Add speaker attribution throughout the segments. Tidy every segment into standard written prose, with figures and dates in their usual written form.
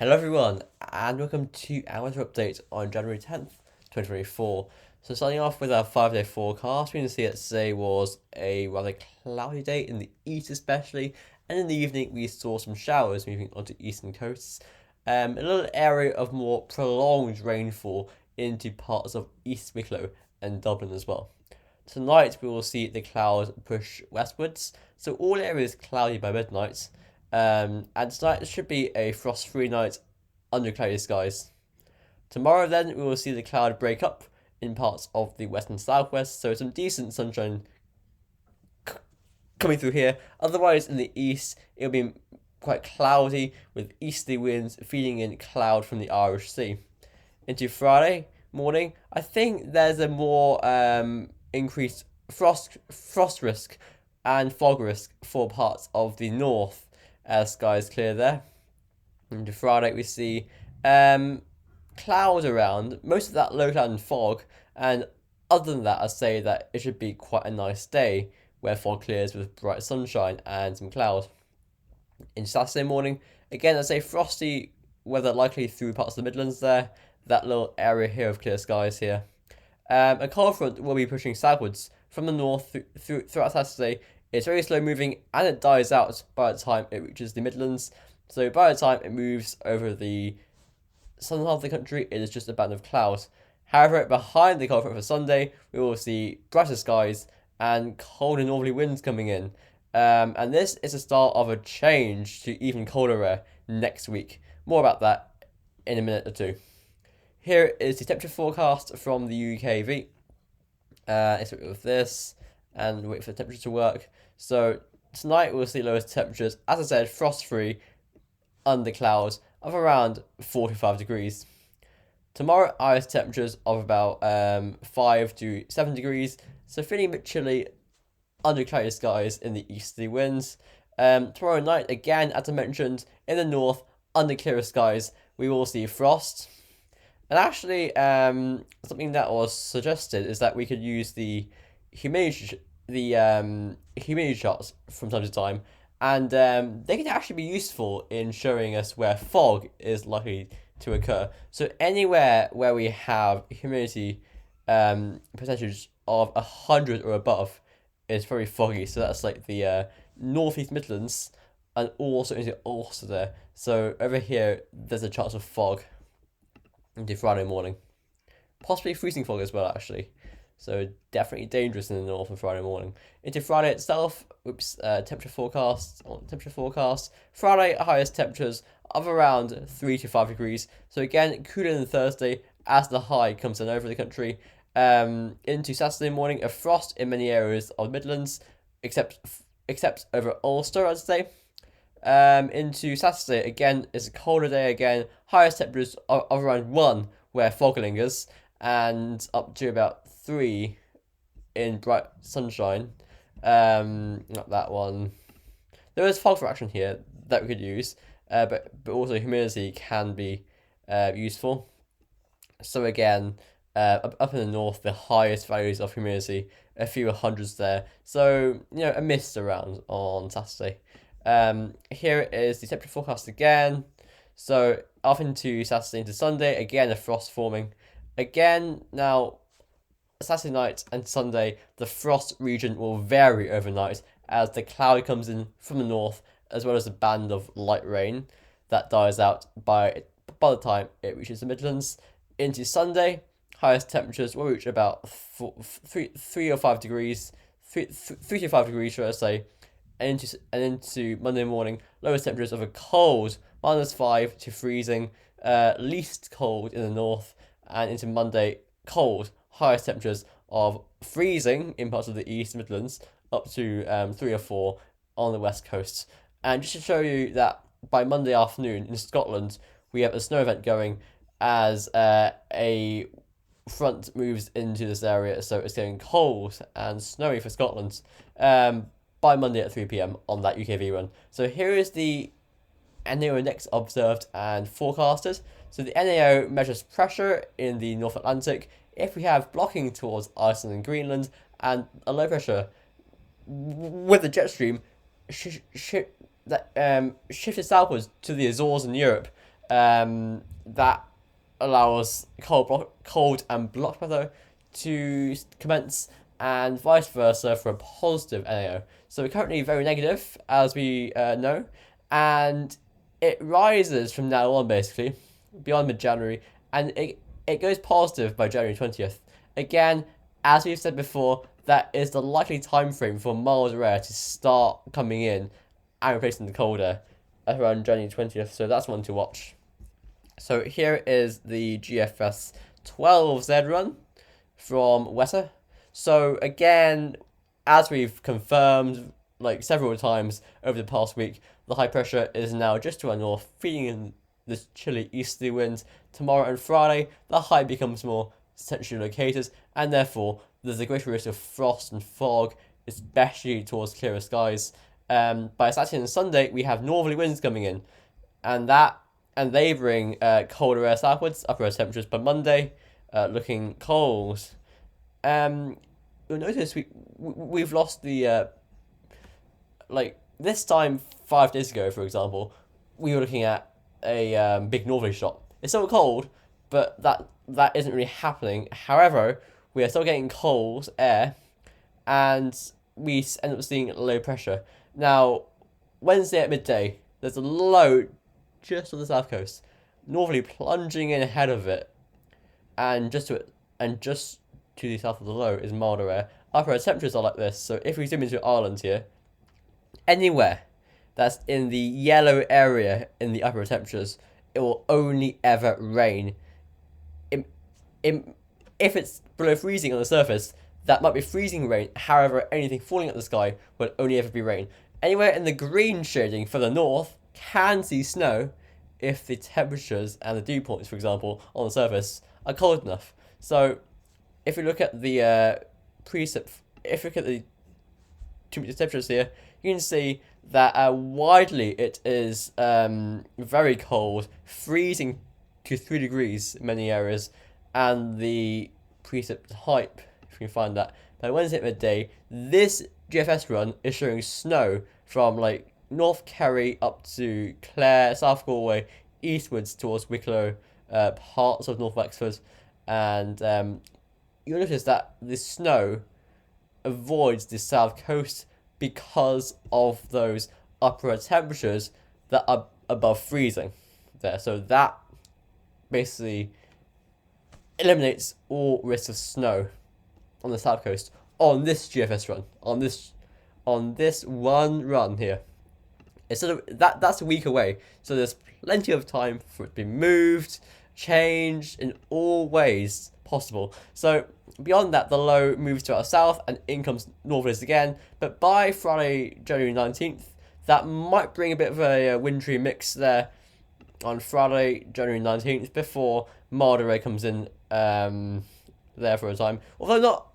Speaker 1: Hello everyone, and welcome to our weather update on January 10th, 2024. So starting off with our 5-day forecast, we can see that today was a rather cloudy day in the east especially, and in the evening we saw some showers moving onto eastern coasts. A little area of more prolonged rainfall into parts of East Wicklow and Dublin as well. Tonight we will see the clouds push westwards, so all areas cloudy by midnight. And tonight should be a frost-free night under cloudy skies. Tomorrow then we will see the cloud break up in parts of the west and southwest, so some decent sunshine coming through here. Otherwise in the east it'll be quite cloudy with easterly winds feeding in cloud from the Irish Sea. Into Friday morning, I think there's a more increased frost risk and fog risk for parts of the north as skies clear there. Into Friday we see cloud around, most of that low cloud and fog, and other than that I'd say that it should be quite a nice day where fog clears with bright sunshine and some cloud. In Saturday morning, again I'd say frosty weather likely through parts of the Midlands there, that little area here of clear skies here. A cold front will be pushing southwards from the north throughout Saturday. It's very slow moving and it dies out by the time it reaches the Midlands. So by the time it moves over the southern half of the country, it is just a band of clouds. However, behind the cold front for Sunday, we will see brighter skies and cold and northerly winds coming in. And this is the start of a change to even colder air next week. More about that in a minute or two. Here is the temperature forecast from the UKV. Let's wait with this and wait for the temperature to work. So tonight we'll see lowest temperatures, as I said, frost-free under clouds of around 45 degrees. Tomorrow, highest temperatures of about 5 to 7 degrees, so feeling a bit chilly under cloudy skies in the easterly winds. Tomorrow night, again, as I mentioned, in the north, under clearer skies, we will see frost. And actually, something that was suggested is that we could use the humidity charts from time to time, and they can actually be useful in showing us where fog is likely to occur. So anywhere where we have humidity percentage of 100 or above is very foggy. So that's like the northeast Midlands and also into Ulster there. So over here, there's a chance of fog into Friday morning. Possibly freezing fog as well, actually. So definitely dangerous in the north on Friday morning. Into Friday itself, temperature forecast. Friday, highest temperatures of around 3 to 5 degrees. So again, cooler than Thursday as the high comes in over the country. Into Saturday morning, a frost in many areas of the Midlands, except over Ulster, I'd say. Into Saturday, again, it's a colder day again. Highest temperatures of around 1 where fog lingers, and up to about 3 in bright sunshine. Not that one. There is fog fraction here that we could use, but also humidity can be useful. So again, up in the north, the highest values of humidity, a few hundreds there. So, a mist around on Saturday. Here is the temperature forecast again. So off into Saturday into Sunday, again a frost forming. Again, now Saturday night and Sunday, the frost region will vary overnight as the cloud comes in from the north, as well as a band of light rain that dies out by the time it reaches the Midlands. Into Sunday, highest temperatures will reach about 3 or 5 degrees, 3 to 5 degrees, should I say. And into Monday morning, lowest temperatures of a cold -5 to freezing, least cold in the north, and into Monday, cold, highest temperatures of freezing in parts of the East Midlands, up to 3 or 4 on the west coast. And just to show you that by Monday afternoon in Scotland, we have a snow event going as a front moves into this area, so it's getting cold and snowy for Scotland. By Monday at 3 p.m. on that UKV run. So here is the NAO index observed and forecasted. So the NAO measures pressure in the North Atlantic. If we have blocking towards Iceland and Greenland, and a low pressure with the jet stream shifted southwards to the Azores in Europe, that allows cold and blocked weather to commence, and vice versa for a positive NAO. So we're currently very negative, as we know, and it rises from now on, basically, beyond mid-January, and it goes positive by January 20th. Again, as we've said before, that is the likely time frame for milder air to start coming in and replacing the cold air around January 20th, so that's one to watch. So here is the GFS 12Z run from Wetter. So again, as we've confirmed like several times over the past week, the high pressure is now just to our north, feeding in this chilly easterly winds. Tomorrow and Friday, the high becomes more centrally located, and therefore there's a greater risk of frost and fog, especially towards clearer skies. By Saturday and Sunday, we have northerly winds coming in, and they bring colder air southwards, upper air temperatures by Monday, looking cold. You'll notice we've lost the like this time 5 days ago, for example, we were looking at a big northerly shot. It's still cold, but that isn't really happening. However, we are still getting cold air, and we end up seeing low pressure. Now, Wednesday at midday, there's a low just on the south coast, northerly plunging in ahead of it, and just to the south of the low is milder air. Upper air temperatures are like this. So if we zoom into Ireland here, anywhere that's in the yellow area in the upper temperatures, it will only ever rain. If it's below freezing on the surface, that might be freezing rain. However, anything falling at the sky will only ever be rain. Anywhere in the green shading for the north can see snow if the temperatures and the dew points, for example, on the surface are cold enough. So if we look at the if we look at the temperatures here, you can see that widely it is very cold, freezing to 3 degrees in many areas, and the precip height, if you can find that, by Wednesday at midday, this GFS run is showing snow from like North Kerry up to Clare, South Galway, eastwards towards Wicklow, parts of North Wexford, and you'll notice that the snow avoids the south coast because of those upper temperatures that are above freezing there. So that basically eliminates all risk of snow on the south coast on this GFS run, on this one run here. Instead of that's a week away, so there's plenty of time for it to be moved, changed in all ways possible. So beyond that, the low moves to our south and in comes northerlies again. But by Friday, January 19th, that might bring a bit of a wintry mix there on Friday, January 19th, before milder air comes in there for a time. Although not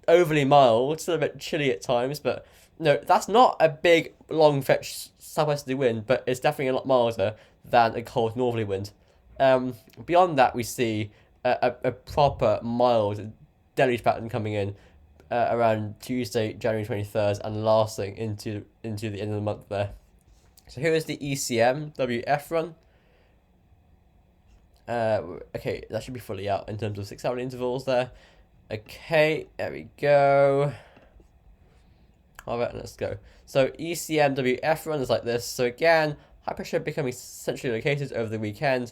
Speaker 1: overly mild, still a bit chilly at times, but no, that's not a big, long fetch southwesterly wind, but it's definitely a lot milder than a cold northerly wind. Beyond that, we see a proper mild deluge pattern coming in around Tuesday, January 23rd, and lasting into the end of the month there. So here is the ECMWF run. Okay, that should be fully out in terms of 6 hourly intervals there. Okay, there we go. Alright, let's go. So ECMWF run is like this. So again, high pressure becoming centrally located over the weekend.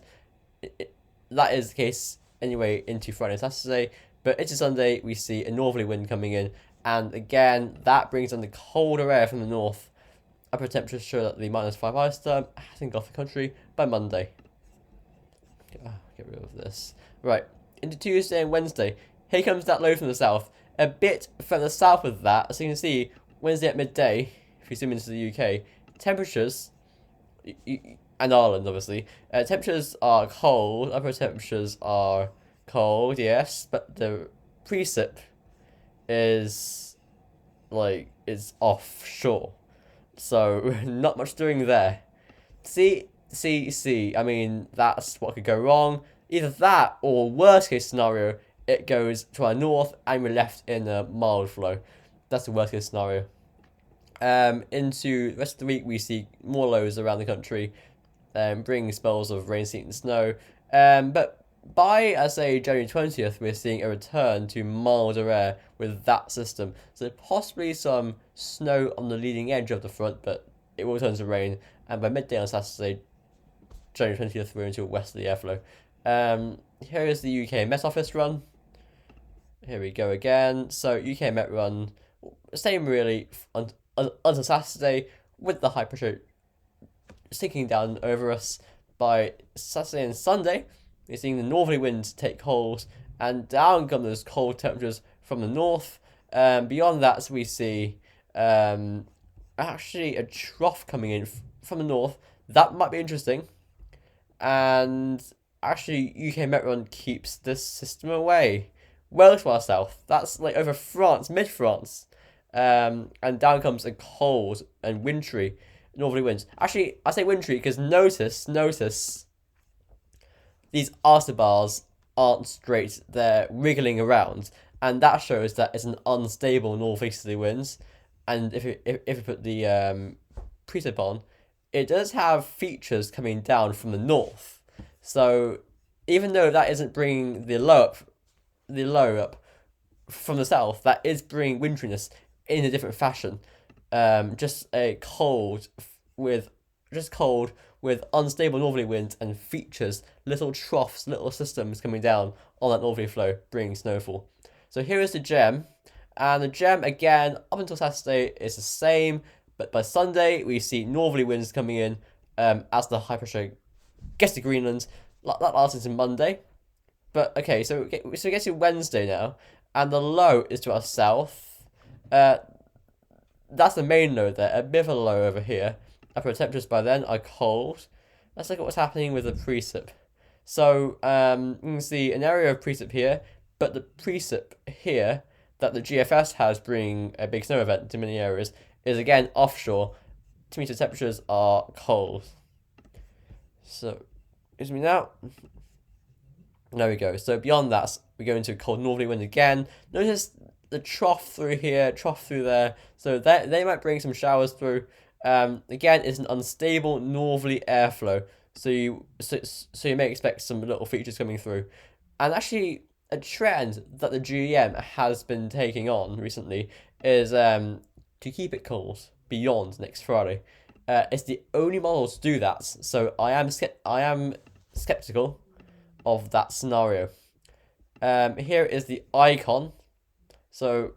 Speaker 1: That is the case anyway into Friday and Saturday. But into Sunday, we see a northerly wind coming in. And again, that brings in the colder air from the north. Upper temperatures show that the -5 ice storm has engulfed the country by Monday. Get rid of this. Right, into Tuesday and Wednesday. Here comes that low from the south. A bit further south of that, as you can see, Wednesday at midday, if you zoom into the UK, temperatures, and Ireland obviously, temperatures are cold, upper temperatures are cold, yes, but the precip is offshore. So, not much doing there. See, I mean, that's what could go wrong. Either that, or worst case scenario, it goes to our north and we're left in a mild flow. That's the worst case scenario. Into the rest of the week, we see more lows around the country. bringing spells of rain, sleet, and snow. But by, I say, January 20th, we're seeing a return to milder air with that system. So possibly some snow on the leading edge of the front, but it will turn to rain. And by midday on Saturday, January 20th, we're into a westerly airflow. Here is the UK Met Office run. Here we go again. So UK Met run, same really until Saturday, with the high pressure sinking down over us. By Saturday and Sunday, we're seeing the northerly winds take hold, and down come those cold temperatures from the north. Beyond that, we see actually a trough coming in from the north. That might be interesting. And actually, UK Met run keeps this system away well to our south. That's like over France, mid France. And down comes a cold and wintry northerly winds. Actually, I say wintry because notice, these isobars aren't straight. They're wriggling around. And that shows that it's an unstable northeasterly winds. And if you put the precip on, it does have features coming down from the north. So even though that isn't bringing the low up from the south, that is bringing wintriness in a different fashion. Just cold with unstable northerly winds and features, little troughs, little systems coming down on that northerly flow, bringing snowfall. So here is the gem, and the gem again up until Saturday is the same, but by Sunday we see northerly winds coming in as the high pressure gets to Greenland. That lasts until Monday. But okay, so we get to Wednesday now, and the low is to our south. That's the main low there, a bit of a low over here. Upper temperatures by then are cold. Let's look at what's happening with the precip. So you can see an area of precip here, but the precip here that the GFS has bringing a big snow event to many areas is again offshore, to mean the temperatures are cold. So, excuse me now. There we go. So beyond that, we go into a cold northerly wind again. Notice the trough through here, trough through there. So they might bring some showers through. Again, it's an unstable northerly airflow. So you may expect some little features coming through. And actually, a trend that the GEM has been taking on recently is to keep it cold beyond next Friday. It's the only model to do that. So I am skeptical of that scenario. Here is the icon. So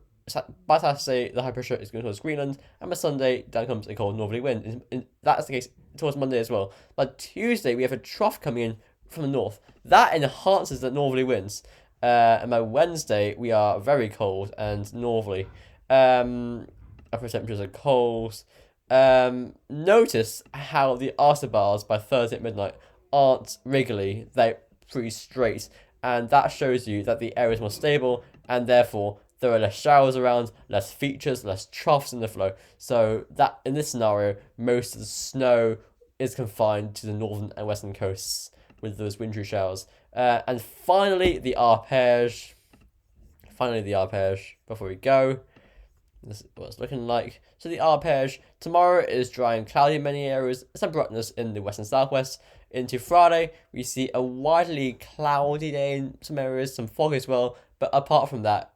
Speaker 1: by Saturday, the high pressure is going towards Greenland, and by Sunday, down comes a cold northerly wind. And that's the case towards Monday as well. By Tuesday, we have a trough coming in from the north. That enhances the northerly winds. And by Wednesday, we are very cold and northerly. Upper temperatures are cold. Notice how the isobars by Thursday at midnight aren't wriggly. They're pretty straight. And that shows you that the air is more stable, and therefore there are less showers around, less features, less troughs in the flow. So that in this scenario, most of the snow is confined to the northern and western coasts with those wintry showers. And finally, the arpege. Before we go. This is what it's looking like. So the arpege, tomorrow is dry and cloudy in many areas, some brightness in the west and southwest. Into Friday, we see a widely cloudy day in some areas, some fog as well. But apart from that,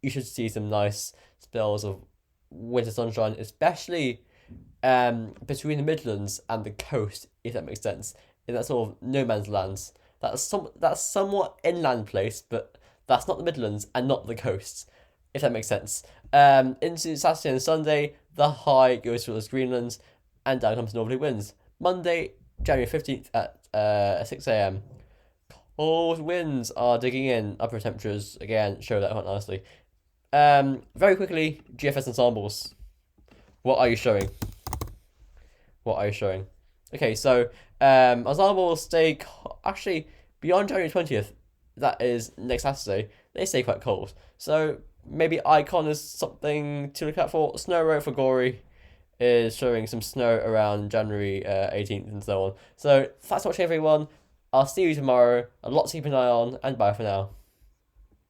Speaker 1: you should see some nice spells of winter sunshine, especially between the Midlands and the coast, if that makes sense. In that sort of no man's lands. That's somewhat inland place, but that's not the Midlands and not the coast, if that makes sense. Into Saturday and Sunday, the high goes towards Greenland, and down comes northerly winds. Monday, January 15th at 6 a.m. Cold winds are digging in. Upper temperatures, again, show that quite nicely. Very quickly, GFS ensembles. What are you showing? Okay, so ensembles stay actually beyond January 20th. That is next Saturday. They stay quite cold. So maybe icon is something to look out for. Snow Row for Gory is showing some snow around January 18th and so on. So thanks for watching, everyone. I'll see you tomorrow. A lot to keep an eye on, and bye for now.